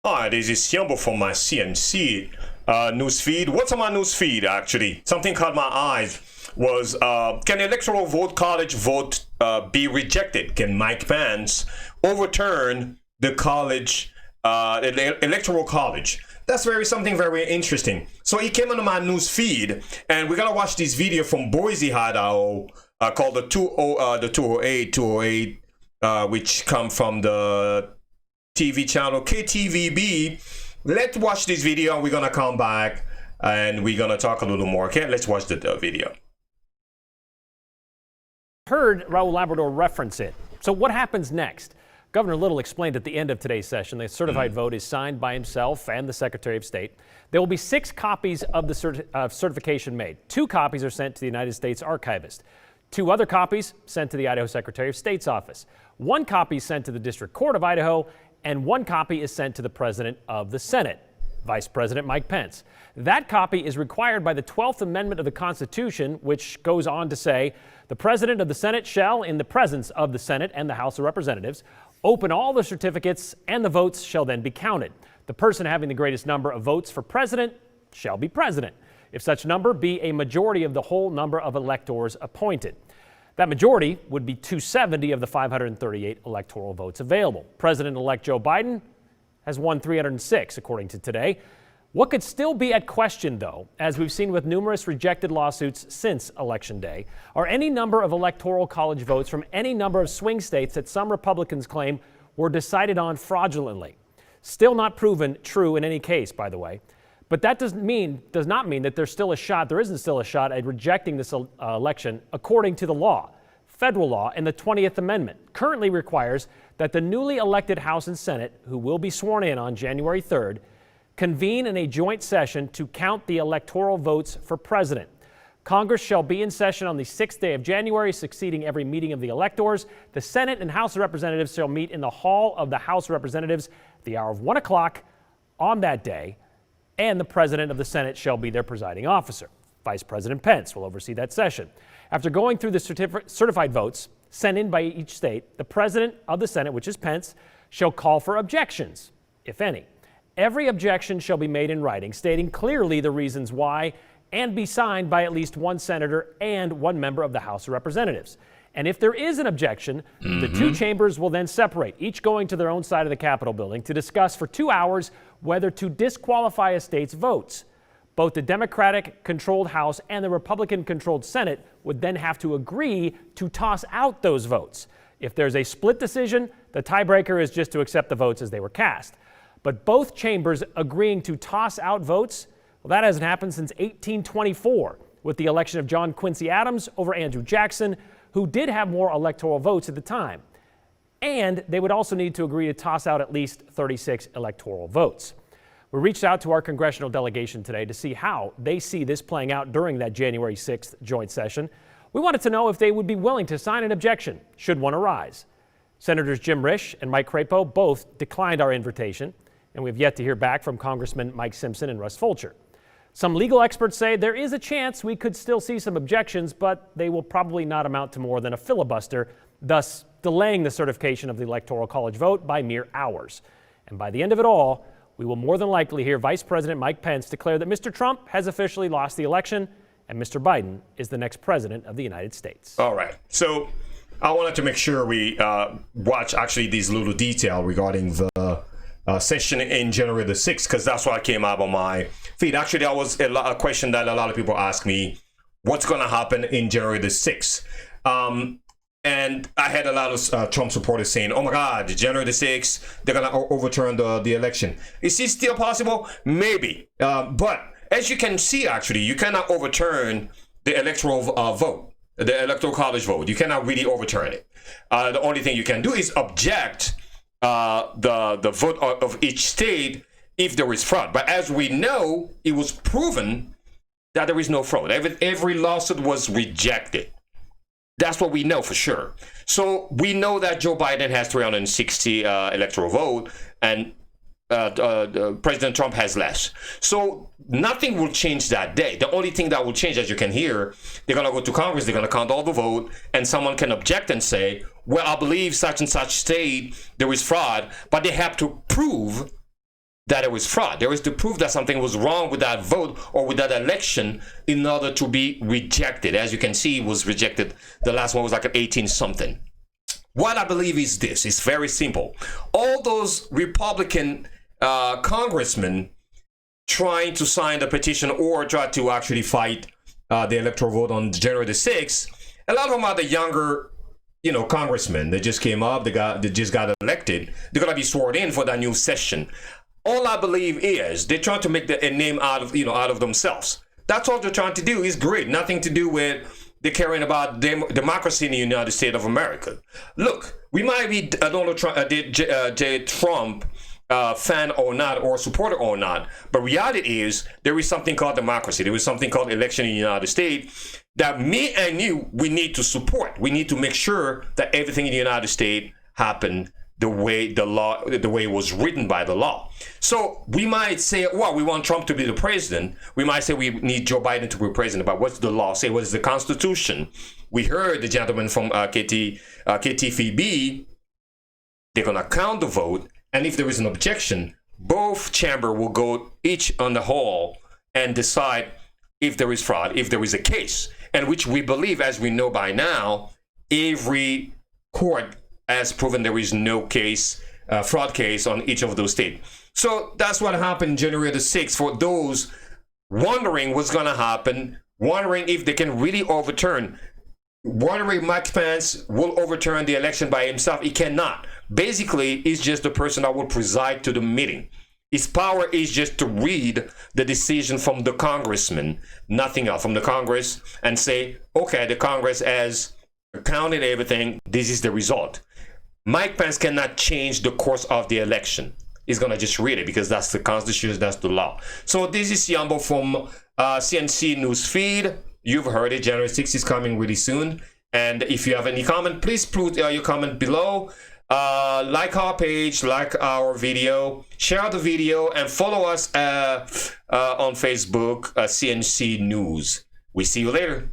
Hi, this is Siambo from my CNC news feed. What's on my news feed, actually? Something caught my eyes was, can electoral vote college vote be rejected? Can Mike Pence overturn the college, electoral college? That's something very interesting. So he came onto my news feed, and we're gonna watch this video from Boise, Idaho, called the 208, which come from the TV channel KTVB. Let's watch this video and we're gonna come back and we're gonna talk a little more. Okay, let's watch the video. Heard Raul Labrador reference it. So what happens next? Governor Little explained at the end of today's session the certified vote is signed by himself and the Secretary of State. There will be 6 copies of the certification made. 2 copies are sent to the United States Archivist. 2 other copies sent to the Idaho Secretary of State's office. 1 copy sent to the District Court of Idaho, and 1 copy is sent to the President of the Senate, Vice President Mike Pence. That copy is required by the 12th Amendment of the Constitution, which goes on to say, the President of the Senate shall, in the presence of the Senate and the House of Representatives, open all the certificates, and the votes shall then be counted. The person having the greatest number of votes for President shall be President, if such number be a majority of the whole number of electors appointed. That majority would be 270 of the 538 electoral votes available. President-elect Joe Biden has won 306, according to Today. What could still be at question, though, as we've seen with numerous rejected lawsuits since Election Day, are any number of electoral college votes from any number of swing states that some Republicans claim were decided on fraudulently. Still not proven true in any case, by the way. But that does not mean that there's still a shot, there isn't still a shot at rejecting this election according to the law. Federal law and the 20th Amendment currently requires that the newly elected House and Senate, who will be sworn in on January 3rd, convene in a joint session to count the electoral votes for president. Congress shall be in session on the 6th day of January, succeeding every meeting of the electors. The Senate and House of Representatives shall meet in the hall of the House of Representatives at the hour of 1 o'clock on that day, and the President of the Senate shall be their presiding officer. Vice President Pence will oversee that session. After going through the certified votes sent in by each state, the President of the Senate, which is Pence, shall call for objections, if any. Every objection shall be made in writing, stating clearly the reasons why, and be signed by at least 1 senator and 1 member of the House of Representatives. And if there is an objection, the 2 chambers will then separate, each going to their own side of the Capitol building to discuss for 2 hours whether to disqualify a state's votes. Both the Democratic-controlled House and the Republican-controlled Senate would then have to agree to toss out those votes. If there's a split decision, the tiebreaker is just to accept the votes as they were cast. But both chambers agreeing to toss out votes, well, that hasn't happened since 1824 with the election of John Quincy Adams over Andrew Jackson, who did have more electoral votes at the time. And they would also need to agree to toss out at least 36 electoral votes. We reached out to our congressional delegation today to see how they see this playing out during that January 6th joint session. We wanted to know if they would be willing to sign an objection should one arise. Senators Jim Risch and Mike Crapo both declined our invitation, and we've yet to hear back from Congressman Mike Simpson and Russ Fulcher. Some legal experts say there is a chance we could still see some objections, but they will probably not amount to more than a filibuster, thus delaying the certification of the Electoral College vote by mere hours. And by the end of it all, we will more than likely hear Vice President Mike Pence declare that Mr. Trump has officially lost the election and Mr. Biden is the next president of the United States. All right. So I wanted to make sure we watch actually these little detail regarding the session in January the 6th, because that's what came up on my feed. Actually, that was a question that a lot of people ask me, what's going to happen in January the 6th? And I had a lot of Trump supporters saying, oh my God, January the 6th, they're going to overturn the election. Is it still possible? Maybe. But as you can see, actually, you cannot overturn the electoral vote, the electoral college vote. You cannot really overturn it. The only thing you can do is object the vote of each state if there is fraud. But as we know, it was proven that there is no fraud. Every lawsuit was rejected. That's what we know for sure. So we know that Joe Biden has 360 electoral vote, and President Trump has less. So nothing will change that day. The only thing that will change, as you can hear, they're going to go to Congress, they're going to count all the vote, and someone can object and say, well, I believe such and such state there is fraud, but they have to prove that it was fraud. There is to prove that something was wrong with that vote or with that election in order to be rejected. As you can see, it was rejected. The last one was like an 18 something. What I believe is this. It's very simple. All those Republican congressmen trying to sign the petition or try to actually fight the electoral vote on January the 6th, a lot of them are the younger, congressmen. They just came up, they just got elected. They're gonna be sworn in for that new session. All I believe is they're trying to make a name out of themselves. That's all they're trying to do. It's great. Nothing to do with they're caring about democracy in the United States of America. Look, we might be Donald Trump, Trump fan or not, or supporter or not, but reality is there is something called democracy. There is something called election in the United States that me and you, we need to support. We need to make sure that everything in the United States happened the way it was written by the law. So we might say, well, we want Trump to be the president. We might say we need Joe Biden to be president, but what's the law say? What is the Constitution? We heard the gentleman from KTFB, they're gonna count the vote, and if there is an objection, both chamber will go each on the hall and decide if there is fraud, if there is a case, and which we believe, as we know by now, every court has proven there is no case, fraud case on each of those states. So that's what happened January the 6th. For those wondering what's going to happen, wondering if they can really overturn, wondering Mike Pence will overturn the election by himself. He cannot. Basically, he's just the person that will preside to the meeting. His power is just to read the decision from the congressman, nothing else, from the Congress, and say, okay, the Congress has counted everything. This is the result. Mike Pence cannot change the course of the election. He's going to just read it because that's the Constitution, that's the law. So this is Yambo from CNC NewsFeed. You've heard it. January 6th is coming really soon. And if you have any comment, please put your comment below. Like our page, like our video, share the video, and follow us on Facebook, CNC News. We see you later.